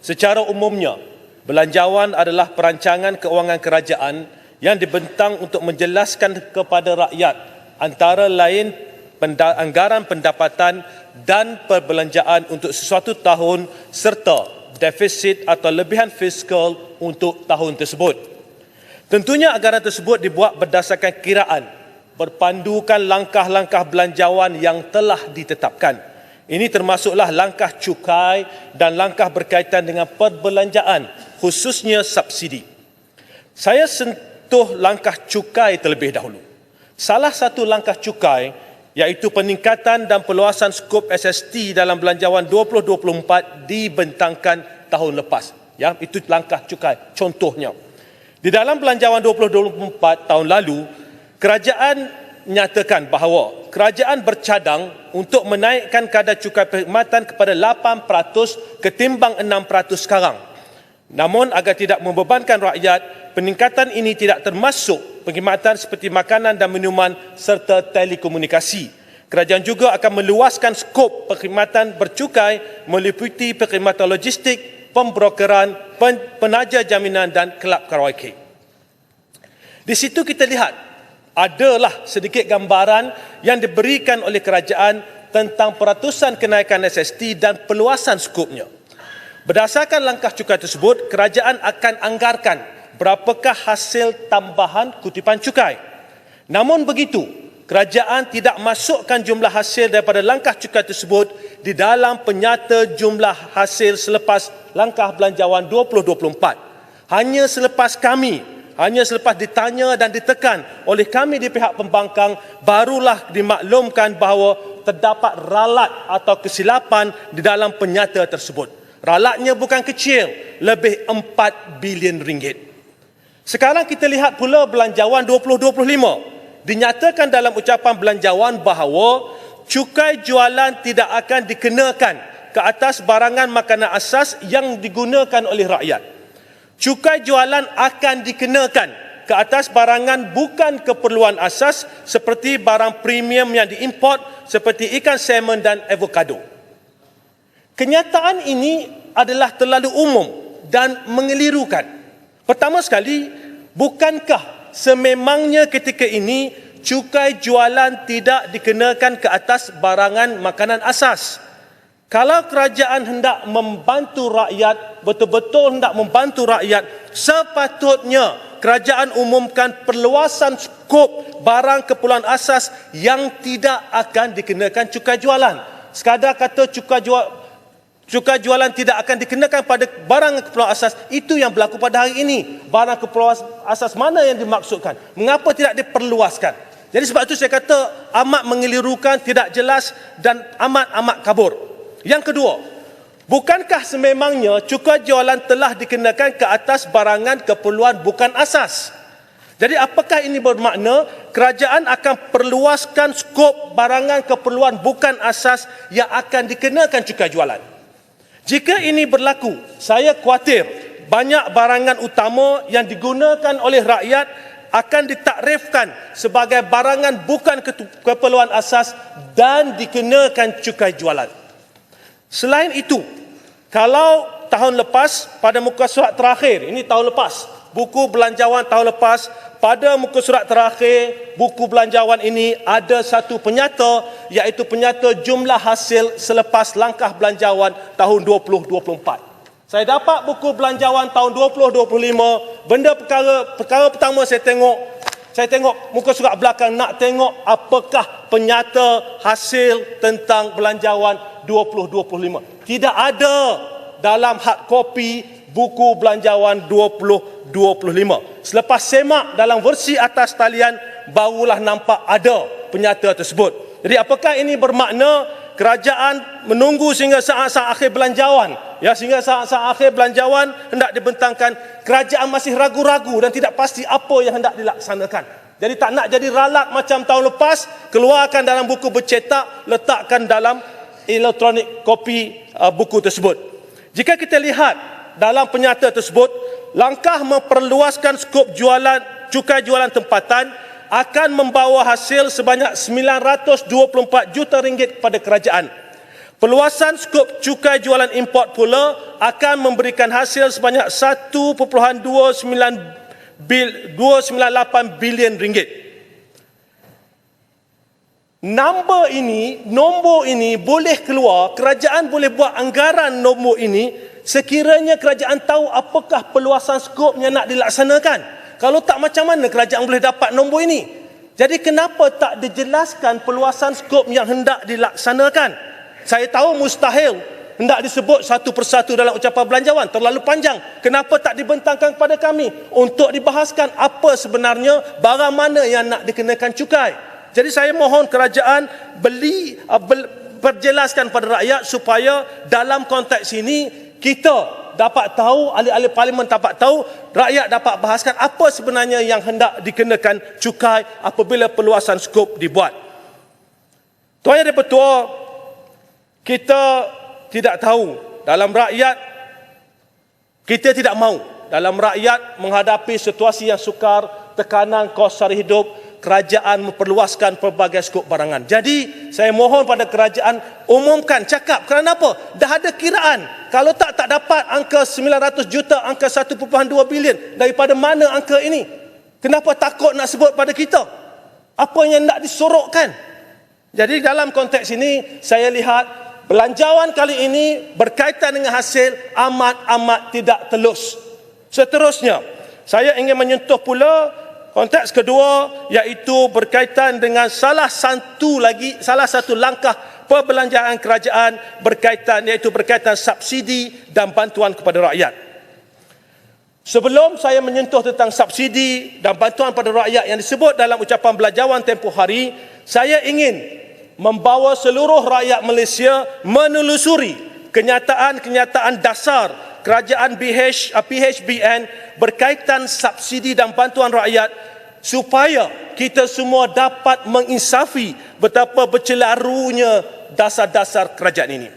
Secara umumnya, belanjawan adalah perancangan keuangan kerajaan yang dibentang untuk menjelaskan kepada rakyat antara lain anggaran pendapatan dan perbelanjaan untuk sesuatu tahun serta defisit atau lebihan fiskal untuk tahun tersebut. Tentunya anggaran tersebut dibuat berdasarkan kiraan, berpandukan langkah-langkah belanjawan yang telah ditetapkan. Ini termasuklah langkah cukai dan langkah berkaitan dengan perbelanjaan, khususnya subsidi. Saya sentuh langkah cukai terlebih dahulu. Salah satu langkah cukai iaitu peningkatan dan perluasan skop SST dalam belanjawan 2024 dibentangkan tahun lepas. Ya, itu langkah cukai. Contohnya, di dalam belanjawan 2024 tahun lalu, kerajaan nyatakan bahawa kerajaan bercadang untuk menaikkan kadar cukai perkhidmatan kepada 8% ketimbang 6% sekarang. Namun agar tidak membebankan rakyat, peningkatan ini tidak termasuk perkhidmatan seperti makanan dan minuman serta telekomunikasi. Kerajaan juga akan meluaskan skop perkhidmatan bercukai meliputi perkhidmatan logistik, pembrokeran, penaja jaminan dan kelab karaoke. Di situ kita lihat adalah sedikit gambaran yang diberikan oleh kerajaan tentang peratusan kenaikan SST dan perluasan skopnya. Berdasarkan langkah cukai tersebut, kerajaan akan anggarkan berapakah hasil tambahan kutipan cukai. Namun begitu, kerajaan tidak masukkan jumlah hasil daripada langkah cukai tersebut di dalam penyata jumlah hasil selepas langkah belanjawan 2024. Hanya selepas ditanya dan ditekan oleh kami di pihak pembangkang, barulah dimaklumkan bahawa terdapat ralat atau kesilapan di dalam penyata tersebut. Ralatnya bukan kecil, lebih 4 bilion ringgit. Sekarang kita lihat pula belanjawan 2025. Dinyatakan dalam ucapan belanjawan bahawa cukai jualan tidak akan dikenakan ke atas barangan makanan asas yang digunakan oleh rakyat. Cukai jualan akan dikenakan ke atas barangan bukan keperluan asas seperti barang premium yang diimport seperti ikan salmon dan avocado. Kenyataan ini adalah terlalu umum dan mengelirukan. Pertama sekali, bukankah sememangnya ketika ini cukai jualan tidak dikenakan ke atas barangan makanan asas? Kalau kerajaan hendak membantu rakyat, betul-betul hendak membantu rakyat, sepatutnya kerajaan umumkan perluasan skop barang keperluan asas yang tidak akan dikenakan cukai jualan. Sekadar kata cukai jualan tidak akan dikenakan pada barang keperluan asas, itu yang berlaku pada hari ini. Barang keperluan asas mana yang dimaksudkan? Mengapa tidak diperluaskan? Jadi sebab itu saya kata amat mengelirukan, tidak jelas dan amat kabur. Yang kedua, bukankah sememangnya cukai jualan telah dikenakan ke atas barangan keperluan bukan asas? Jadi apakah ini bermakna kerajaan akan perluaskan skop barangan keperluan bukan asas yang akan dikenakan cukai jualan? Jika ini berlaku, saya khawatir banyak barangan utama yang digunakan oleh rakyat akan ditakrifkan sebagai barangan bukan keperluan asas dan dikenakan cukai jualan. Selain itu, kalau tahun lepas pada muka surat terakhir, ini tahun lepas, buku belanjawan tahun lepas, pada muka surat terakhir buku belanjawan ini ada satu penyata, iaitu penyata jumlah hasil selepas langkah belanjawan tahun 2024. Saya dapat buku belanjawan tahun 2025, benda perkara pertama saya tengok muka surat belakang nak tengok apakah penyata hasil tentang belanjawan 2025. Tidak ada dalam hard copy buku belanjawan 2025. Selepas semak dalam versi atas talian, barulah nampak ada penyata tersebut. Jadi apakah ini bermakna kerajaan menunggu sehingga saat-saat akhir belanjawan, sehingga saat-saat akhir belanjawan hendak dibentangkan, kerajaan masih ragu-ragu dan tidak pasti apa yang hendak dilaksanakan. Jadi tak nak jadi ralat macam tahun lepas, keluarkan dalam buku bercetak, letakkan dalam elektronik kopi buku tersebut. Jika kita lihat dalam penyata tersebut, langkah memperluaskan skop cukai jualan tempatan akan membawa hasil sebanyak 924 juta ringgit kepada kerajaan. Perluasan skop cukai jualan import pula akan memberikan hasil sebanyak 1.298 bilion ringgit. Nombor ini boleh keluar, kerajaan boleh buat anggaran nombor ini sekiranya kerajaan tahu apakah perluasan skopnya nak dilaksanakan. Kalau tak, macam mana kerajaan boleh dapat nombor ini? Jadi kenapa tak dijelaskan perluasan skop yang hendak dilaksanakan? Saya tahu mustahil hendak disebut satu persatu dalam ucapan belanjawan, terlalu panjang. Kenapa tak dibentangkan kepada kami untuk dibahaskan apa sebenarnya barang mana yang nak dikenakan cukai? Jadi saya mohon kerajaan perjelaskan pada rakyat supaya dalam konteks ini kita dapat tahu, ahli-ahli parlimen dapat tahu, rakyat dapat bahaskan apa sebenarnya yang hendak dikenakan cukai apabila perluasan skop dibuat. Tuan Yang di-Pertua, kita tidak tahu, dalam rakyat kita tidak mahu dalam rakyat menghadapi situasi yang sukar, tekanan kos sara hidup, kerajaan memperluaskan pelbagai skop barangan. Jadi saya mohon pada kerajaan umumkan, cakap, kerana apa? Dah ada kiraan. Kalau tak dapat angka 900 juta, angka 1.2 bilion, daripada mana angka ini? Kenapa takut nak sebut pada kita? Apa yang nak disorokkan? Jadi dalam konteks ini saya lihat belanjawan kali ini berkaitan dengan hasil amat tidak telus. Seterusnya, saya ingin menyentuh pula konteks kedua, iaitu berkaitan dengan salah satu langkah perbelanjaan kerajaan iaitu berkaitan subsidi dan bantuan kepada rakyat. Sebelum saya menyentuh tentang subsidi dan bantuan kepada rakyat yang disebut dalam ucapan belanjawan tempoh hari, saya ingin membawa seluruh rakyat Malaysia menelusuri kenyataan-kenyataan dasar kerajaan PHBN berkaitan subsidi dan bantuan rakyat supaya kita semua dapat menginsafi betapa bercelarunya dasar-dasar kerajaan ini.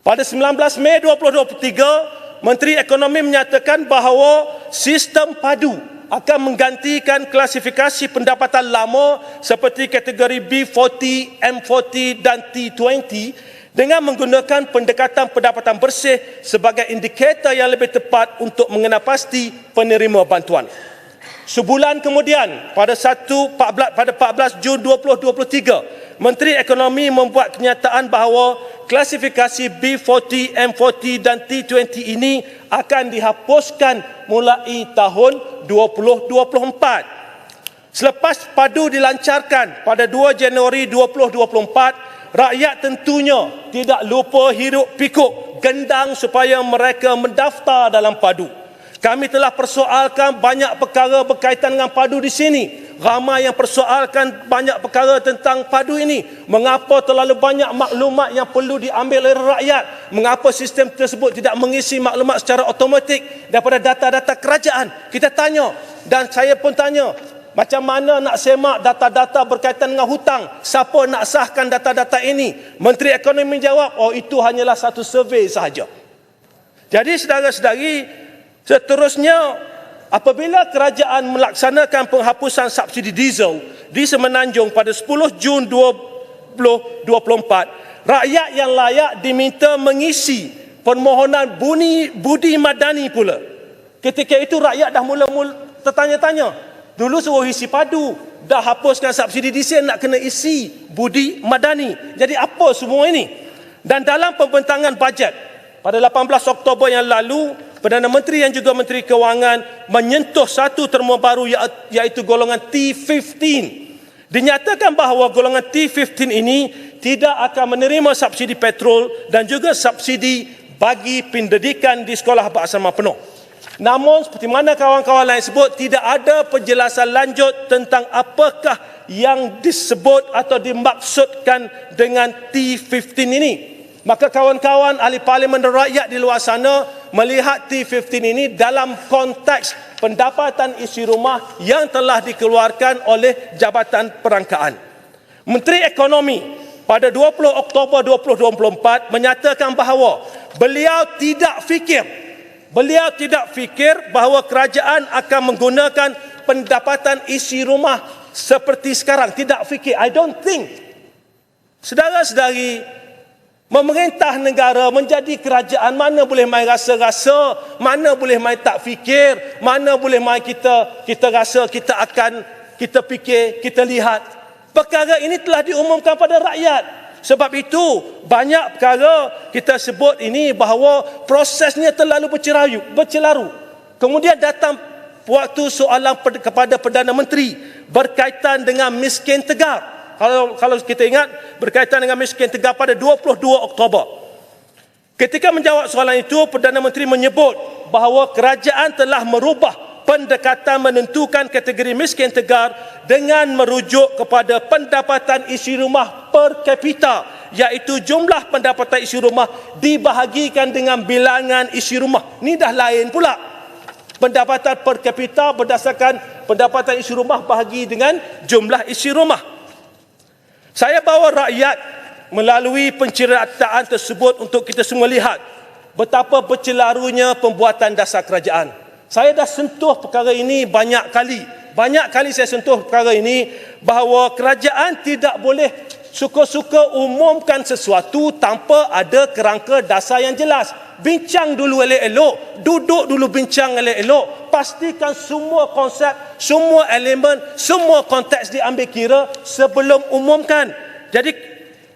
Pada 19 Mei 2023, Menteri Ekonomi menyatakan bahawa sistem padu akan menggantikan klasifikasi pendapatan lama seperti kategori B40, M40 dan T20 dengan menggunakan pendekatan pendapatan bersih sebagai indikator yang lebih tepat untuk mengenal pasti penerima bantuan. Sebulan kemudian, pada 14 Jun 2023, Menteri Ekonomi membuat kenyataan bahawa klasifikasi B40, M40 dan T20 ini akan dihapuskan mulai tahun 2024. Selepas padu dilancarkan pada 2 Januari 2024, rakyat tentunya tidak lupa hiruk pikuk gendang supaya mereka mendaftar dalam padu. Kami telah persoalkan banyak perkara berkaitan dengan padu di sini. Ramai yang persoalkan banyak perkara tentang padu ini. Mengapa terlalu banyak maklumat yang perlu diambil oleh rakyat? Mengapa sistem tersebut tidak mengisi maklumat secara automatik daripada data-data kerajaan? Kita tanya, dan saya pun tanya, macam mana nak semak data-data berkaitan dengan hutang? Siapa nak sahkan data-data ini? Menteri Ekonomi menjawab, itu hanyalah satu survey sahaja. Jadi saudara-saudari, seterusnya, apabila kerajaan melaksanakan penghapusan subsidi diesel di Semenanjung pada 10 Jun 2024, rakyat yang layak diminta mengisi permohonan budi madani pula. Ketika itu rakyat dah mula tertanya-tanya. Dulu suruh isi padu, dah hapuskan subsidi diesel, nak kena isi budi madani. Jadi apa semua ini? Dan dalam pembentangan bajet pada 18 Oktober yang lalu, Perdana Menteri yang juga Menteri Kewangan menyentuh satu terma baru, iaitu golongan T15. Dinyatakan bahawa golongan T15 ini tidak akan menerima subsidi petrol dan juga subsidi bagi pendidikan di sekolah berasrama penuh. Namun seperti mana kawan-kawan lain sebut, tidak ada penjelasan lanjut tentang apakah yang disebut atau dimaksudkan dengan T15 ini. Maka kawan-kawan ahli parlimen dan rakyat di luar sana melihat T15 ini dalam konteks pendapatan isi rumah yang telah dikeluarkan oleh Jabatan Perangkaan. Menteri Ekonomi pada 20 Oktober 2024 menyatakan bahawa beliau tidak fikir bahawa kerajaan akan menggunakan pendapatan isi rumah seperti sekarang. Tidak fikir. I don't think. Saudara-saudari, Memerintah negara, menjadi kerajaan, mana boleh main rasa-rasa, mana boleh main tak fikir, mana boleh main kita rasa kita fikir, kita lihat. Perkara ini telah diumumkan pada rakyat. Sebab itu banyak perkara kita sebut ini bahawa prosesnya terlalu bercelaru. Kemudian datang waktu soalan kepada Perdana Menteri berkaitan dengan miskin tegar. Kalau kita ingat, berkaitan dengan miskin tegar pada 22 Oktober. Ketika menjawab soalan itu, Perdana Menteri menyebut bahawa kerajaan telah merubah pendekatan menentukan kategori miskin tegar dengan merujuk kepada pendapatan isi rumah per kapita, iaitu jumlah pendapatan isi rumah dibahagikan dengan bilangan isi rumah. Ini dah lain pula. Pendapatan per kapita berdasarkan pendapatan isi rumah bahagi dengan jumlah isi rumah. Saya bawa rakyat melalui penceritaan tersebut untuk kita semua lihat betapa bercelarunya pembuatan dasar kerajaan. Saya dah sentuh perkara ini banyak kali. Banyak kali saya sentuh perkara ini bahawa kerajaan tidak boleh suka-suka umumkan sesuatu tanpa ada kerangka dasar yang jelas. Bincang dulu elok-elok, duduk dulu bincang elok-elok, pastikan semua konsep, semua elemen, semua konteks diambil kira sebelum umumkan. Jadi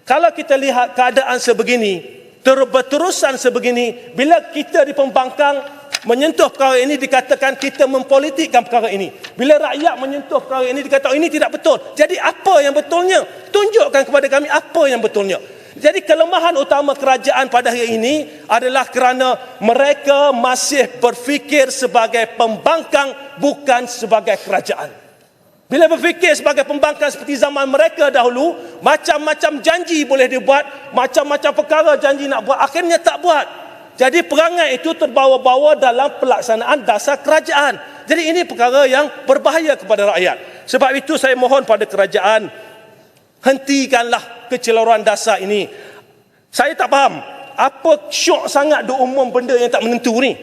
kalau kita lihat keadaan sebegini, berterusan sebegini, bila kita di pembangkang menyentuh perkara ini dikatakan kita mempolitikkan perkara ini. Bila rakyat menyentuh perkara ini dikatakan ini tidak betul. Jadi apa yang betulnya? Tunjukkan kepada kami apa yang betulnya. Jadi kelemahan utama kerajaan pada hari ini adalah kerana mereka masih berfikir sebagai pembangkang bukan sebagai kerajaan. Bila berfikir sebagai pembangkang seperti zaman mereka dahulu, macam-macam janji boleh dibuat, macam-macam perkara janji nak buat, akhirnya tak buat. Jadi perangai itu terbawa-bawa dalam pelaksanaan dasar kerajaan. Jadi ini perkara yang berbahaya kepada rakyat. Sebab itu saya mohon pada kerajaan, hentikanlah kecelaruan dasar ini. Saya tak faham apa syok sangat diumum benda yang tak menentu ni.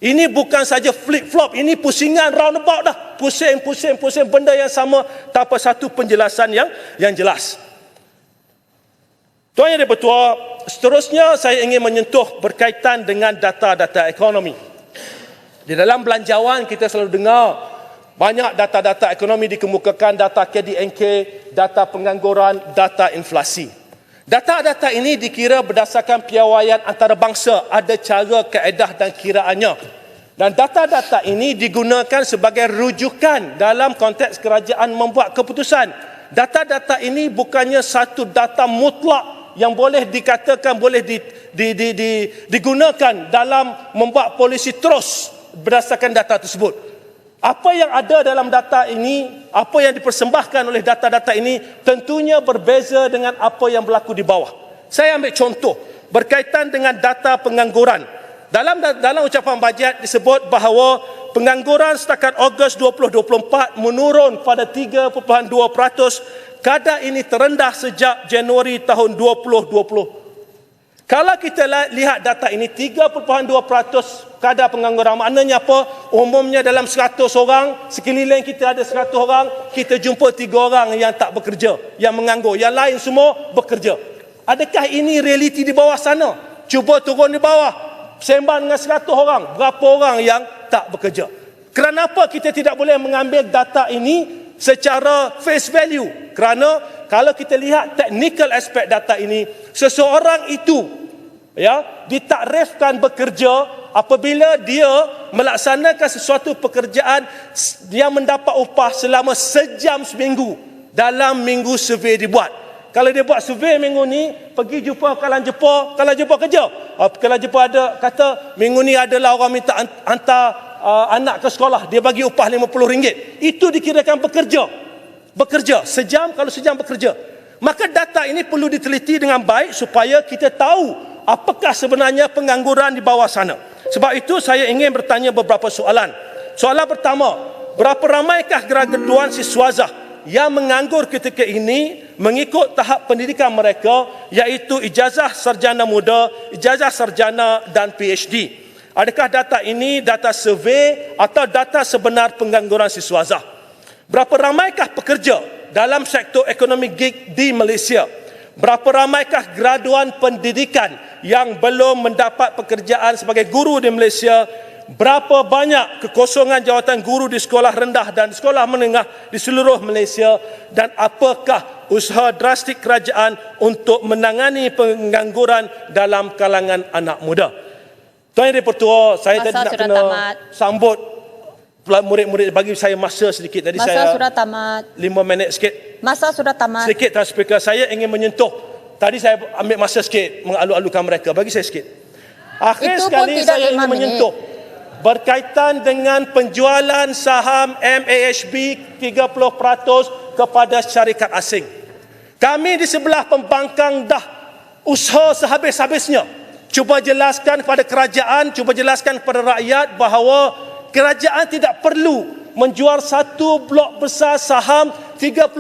Ini bukan saja flip-flop, ini pusingan roundabout dah. Pusing benda yang sama tanpa satu penjelasan yang jelas. Tuan Yang Dipertua, seterusnya saya ingin menyentuh berkaitan dengan data-data ekonomi. Di dalam belanjawan kita selalu dengar banyak data-data ekonomi dikemukakan, data KDNK, data pengangguran, data inflasi. Data-data ini dikira berdasarkan piawaian antarabangsa, ada cara, kaedah dan kiraannya. Dan data-data ini digunakan sebagai rujukan dalam konteks kerajaan membuat keputusan. Data-data ini bukannya satu data mutlak yang boleh dikatakan boleh digunakan dalam membuat polisi terus berdasarkan data tersebut. Apa yang ada dalam data ini, apa yang dipersembahkan oleh data-data ini tentunya berbeza dengan apa yang berlaku di bawah. Saya ambil contoh berkaitan dengan data pengangguran. Dalam ucapan bajet disebut bahawa pengangguran setakat Ogos 2024 menurun pada 3.2%. Kadar ini terendah sejak Januari tahun 2020. Kalau kita lihat data ini, 3.2% kadar pengangguran, maknanya apa? Umumnya dalam 100 orang, sekeliling kita ada 100 orang, kita jumpa 3 orang yang tak bekerja, yang menganggur. Yang lain semua bekerja. Adakah ini realiti di bawah sana? Cuba turun di bawah, sembang dengan 100 orang, berapa orang yang tak bekerja? Kenapa kita tidak boleh mengambil data ini secara face value? Kerana kalau kita lihat technical aspek data ini, seseorang itu ditakrifkan bekerja apabila dia melaksanakan sesuatu pekerjaan yang mendapat upah selama sejam seminggu dalam minggu survey dibuat. Kalau dia buat survey minggu ni, pergi jumpa Kalang Jepur kerja. Kalang Jepur ada kata minggu ni adalah orang minta hantar anak ke sekolah, dia bagi upah RM50. Itu dikirakan bekerja sejam, kalau sejam bekerja. Maka data ini perlu diteliti dengan baik supaya kita tahu apakah sebenarnya pengangguran di bawah sana. Sebab itu saya ingin bertanya beberapa soalan. Soalan pertama, berapa ramaikah graduan siswazah yang menganggur ketika ini mengikut tahap pendidikan mereka, iaitu ijazah sarjana muda, ijazah sarjana dan PhD? Adakah data ini data survey atau data sebenar pengangguran siswazah? Berapa ramaikah pekerja dalam sektor ekonomi gig di Malaysia? Berapa ramaikah graduan pendidikan yang belum mendapat pekerjaan sebagai guru di Malaysia? Berapa banyak kekosongan jawatan guru di sekolah rendah dan sekolah menengah di seluruh Malaysia? Dan apakah usaha drastik kerajaan untuk menangani pengangguran dalam kalangan anak muda? Tuan Yang di-Pertua, saya tadi nak kena sambut murid-murid, bagi saya masa sedikit. Tadi Masa saya sudah tamat. 5 minit sikit. Masa sudah tamat. Sedikit, Tuan Speaker, saya ingin menyentuh. Tadi saya ambil masa sikit mengalu-alukan mereka. Bagi saya sikit. Akhir Itu pun sekali tidak saya 5 ingin menyentuh berkaitan dengan penjualan saham MAHB 30% kepada syarikat asing. Kami di sebelah pembangkang dah usaha sehabis-habisnya. Cuba jelaskan kepada kerajaan, cuba jelaskan kepada rakyat bahawa kerajaan tidak perlu menjual satu blok besar saham 30%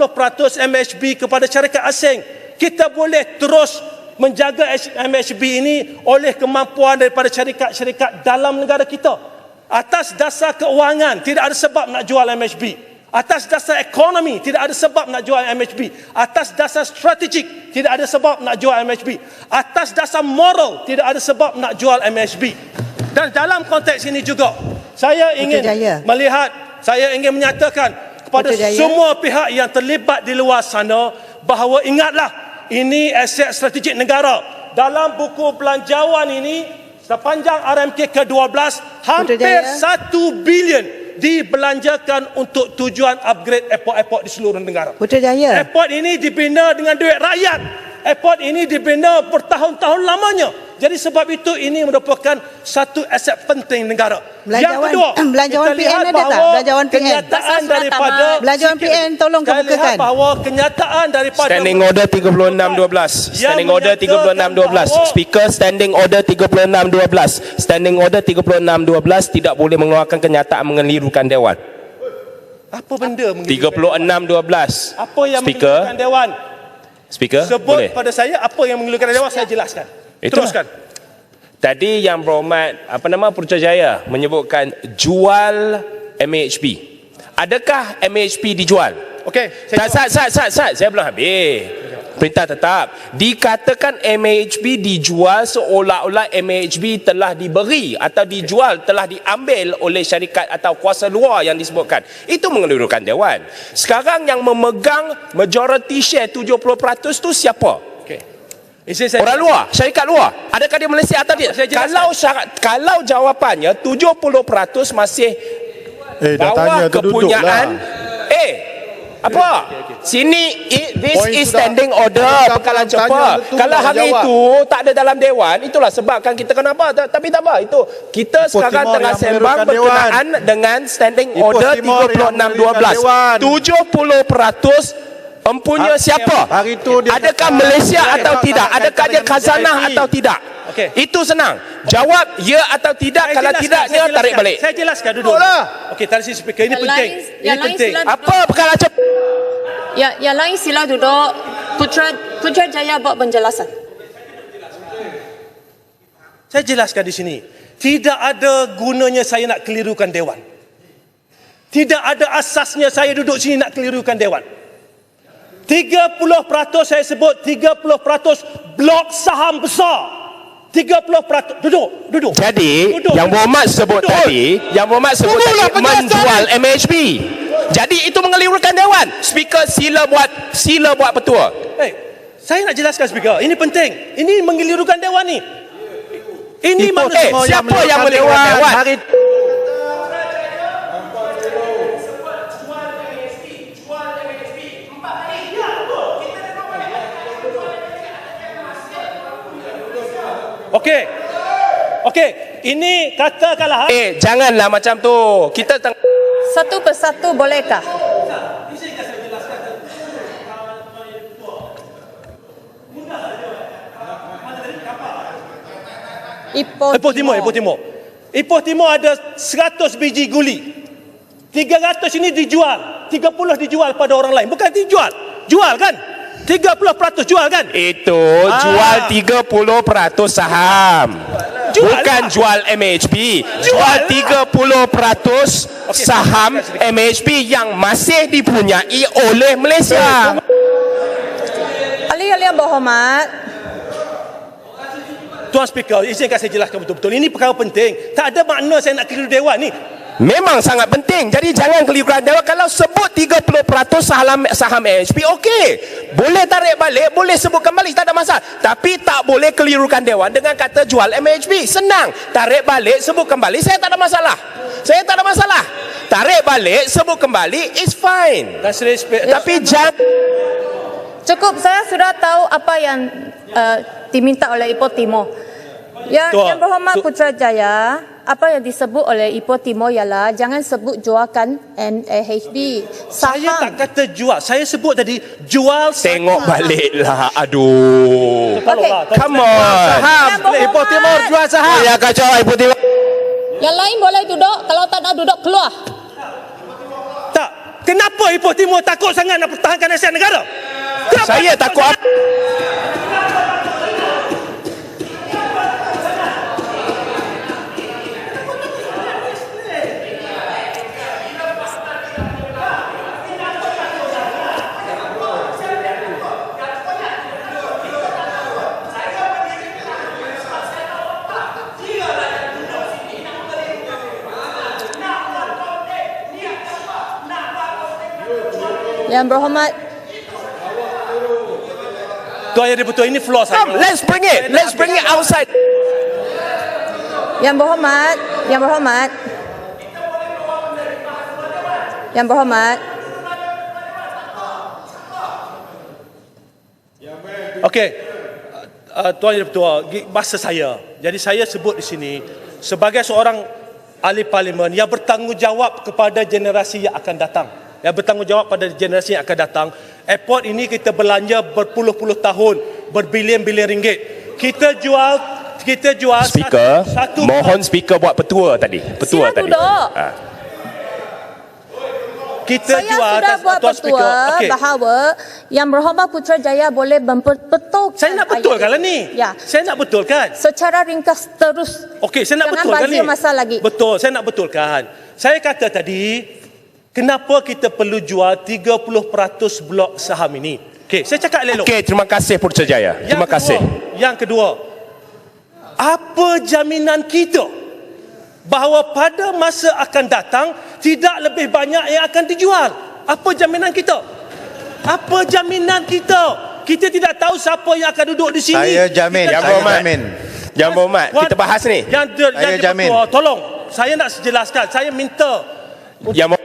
MAHB kepada syarikat asing. Kita boleh terus menjaga MAHB ini oleh kemampuan daripada syarikat-syarikat dalam negara kita. Atas dasar keuangan, tidak ada sebab nak jual MAHB. Atas dasar ekonomi, tidak ada sebab nak jual MAHB. Atas dasar strategik, tidak ada sebab nak jual MAHB. Atas dasar moral, tidak ada sebab nak jual MAHB. Dan dalam konteks ini juga, saya ingin melihat, saya ingin menyatakan kepada semua pihak yang terlibat di luar sana bahawa ingatlah, ini aset strategik negara. Dalam buku belanjawan ini, sepanjang RMK ke-12, hampir 1 bilion dibelanjakan untuk tujuan upgrade airport-airport di seluruh negara. Putrajaya. Airport ini dibina dengan duit rakyat. Airport ini dibina bertahun-tahun lamanya. Jadi sebab itu ini merupakan satu aset penting negara. Yang kedua, belanjawan PN ada tak? Belanjawan PN. Kenyataan daripada belanjawan PN tolong kemukakan. Bahawa kenyataan daripada Standing Order 3612. Standing Order 3612. Speaker Standing Order 3612. Standing Order 3612 tidak boleh mengeluarkan kenyataan mengelirukan Dewan. apa benda 3612. Apa yang Speaker, mengeluarkan Dewan? Speaker, Sebut boleh. pada saya apa yang mengeluarkan Dewan, saya jelaskan. Itulah. Teruskan. Tadi yang berhormat Putrajaya menyebutkan jual MAHB. Adakah MAHB dijual? Okey, Saya belum habis. Perintah tetap. Dikatakan MAHB dijual seolah-olah MAHB telah diberi atau dijual, telah diambil oleh syarikat atau kuasa luar yang disebutkan. Itu mengelirukan Dewan. Sekarang yang memegang majority share 70% tu siapa? Orang luar, syarikat luar. Adakah dia Malaysia atau dia? Kalau jawapannya 70% masih bawah kepunyaan. Apa? Sini this is standing order Pekalan cepat. Kalau hari itu tak ada dalam Dewan, itulah sebabkan kita kenapa. Tapi tak apa, itu kita sekarang tengah sembang berkenaan dengan standing order 3612. 70% empunya siapa? Adakah Malaysia atau tidak? Adakah dia khazanah atau tidak? Itu senang. Jawab ya atau tidak. Kalau tidak, dia tarik balik. Saya jelaskan duduk. Okey, tadi speaker ini penting. Ini penting. Apa perkara cepat? Yang lain sila duduk. Putrajaya buat penjelasan. Saya jelaskan di sini. Tidak ada gunanya saya nak kelirukan Dewan. Tidak ada asasnya saya duduk sini nak kelirukan Dewan. 30% saya sebut 30% blok saham besar. 30%. Duduk. Jadi yang berhormat sebut tadi, menjual MAHB. Jadi itu mengelirukan Dewan. Speaker sila buat petua. Saya nak jelaskan speaker. Ini penting. Ini mengelirukan Dewan ni. Ini manusia siapa yang mengelirukan Dewan? Okey. Ini katakanlah. Janganlah macam tu. Kita Satu persatu bolehkah? Ipoh Timur ada 100 biji guli. 300 ini dijual. 30 dijual pada orang lain. Bukan dijual. Jual kan? 30% jual kan? Itu jual 30% saham. Bukan jual MAHB. Jual 30% saham MAHB yang masih dipunyai oleh Malaysia. Alih-alih Berhormat, Tuan Speaker, izinkan saya jelaskan betul-betul. Ini perkara penting. Tak ada makna saya nak keliru Dewan ni. Memang sangat penting. Jadi jangan kelirukan Dewan. Kalau sebut 30% saham AHP, okey. Boleh tarik balik, boleh sebut kembali, tak ada masalah. Tapi tak boleh kelirukan Dewan dengan kata jual MHB. Senang. Tarik balik, sebut kembali, saya tak ada masalah. Saya tak ada masalah. Tarik balik, sebut kembali, it's fine. Dan Tapi jangan... cukup, saya sudah tahu apa yang diminta oleh Ipoh Timur. Yang Berhormat Putrajaya, apa yang disebut oleh Ipoh Timur ialah jangan sebut jualkan MAHB. saya tak kata jual. Saya sebut tadi jual. Tengok baliklah. Aduh. Tolonglah. Come on. Saham. Yang Berhormat. Ipoh Timur jual saham. Ya kacau Ipoh Timur. Yang lain boleh duduk, kalau tak nak duduk keluar. Tak. Kenapa Ipoh Timur takut sangat nak pertahankan aset negara? Kenapa? Saya takut apa? Yang Berhormat, Tuan Yang Dipertua, ini flaw saya. Come, let's bring it. Let's bring it outside. Yang Berhormat, Yang Berhormat, Yang Berhormat. Okey. Tuan Yang Dipertua, masa saya. Jadi saya sebut di sini sebagai seorang ahli parlimen yang bertanggungjawab kepada generasi yang akan datang. Yang bertanggungjawab pada generasi yang akan datang. Airport ini kita belanja berpuluh-puluh tahun, berbilion-bilion ringgit. Kita jual Speaker, satu mohon speaker buat petua tadi. Petua Sila tadi. duduk. kita Saya jual sudah buat Tuan Speaker. petua Okey. bahawa Yang Berhormat Putrajaya boleh membetulkan. Saya nak betulkan lah ni. Ya. Saya nak betulkan. Secara ringkas terus. Okey, saya nak Jangan betulkan ni. bazir masa lagi. Betul, saya nak betulkan. Saya kata tadi, kenapa kita perlu jual 30% blok saham ini? Okey, saya cakap elok. Okey, terima kasih Putrajaya. Terima kasih. Yang kedua, apa jaminan kita bahawa pada masa akan datang tidak lebih banyak yang akan dijual? Apa jaminan kita? Apa jaminan kita? Kita tidak tahu siapa yang akan duduk di sini. Saya jamin, Kita Yang saya Berhormat. jamin. Yang Berhormat, kita bahas ni. Saya jamin. Tolong, saya nak jelaskan. Saya minta. Yang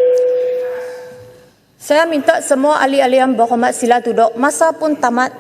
Saya minta semua ahli-ahli Yang Berhormat sila duduk. Masa pun tamat.